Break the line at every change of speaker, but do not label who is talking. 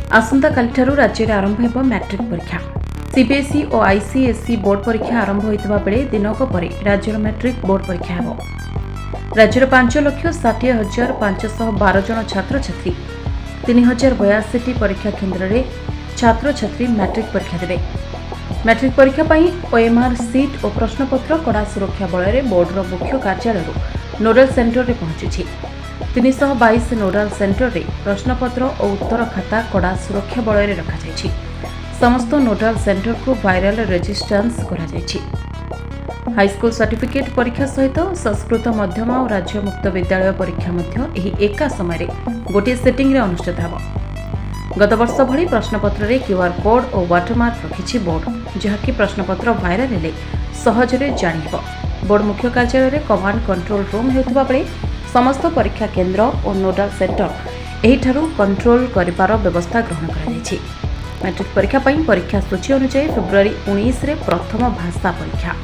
आसंताकालिठारु राज्य में आरंभ ହେବ मैट्रिक परीक्षा। सीबीएसई और आईसीएसई बोर्ड परीक्षा आरंभ होइतबा बेले दिनक परे राज्यर मैट्रिक बोर्ड परीक्षा ହେବ। राज्यर 5,60,512 जन छात्र छात्री 3,082 परीक्षा केन्द्र में छात्र छात्री मैट्रिक परीक्षा देवे। मैट्रिक परीक्षा पई ओएमआर सीट और प्रश्नपत्र कड़ा सुरक्षा बल में बोर्डर मुख्य कार्यालय नोडाल सेंटर में पहुंची। 322 नोडाल सेंटर में प्रश्नपत्र और उत्तर खाता कड़ा सुरक्षा बल में रखा। समस्त नोडाल सेंटर को वायरल रेजिस्टेंस करा जायछि। हाईस्कूल सर्टिफिकेट परीक्षा सहित संस्कृत मध्यम और राज्य मुक्त विद्यालय परीक्षा मध्य एही एका समय गोटे सेटिंग रे अनुष्ठित ହେବ। गत वर्ष भली प्रश्नपत्र रे क्यूआर कोड और वाटरमार्क रखिछि बोर्ड, जहाँकि प्रश्नपत्र वायरल हेले सहजरे जानि ହେବ। बोर्ड मुख्य कार्यालय रे कमांड कंट्रोल रूम हेउथबा बेले समस्त परीक्षा केन्द्र और नोडाल सेंटर एहिठारु कंट्रोल करिपार व्यवस्था ग्रहण करा जायछि। मैट्रिक परीक्षा परीक्षा सूची अनुसार फेब्रुआरी 19 रे प्रथम भाषा परीक्षा।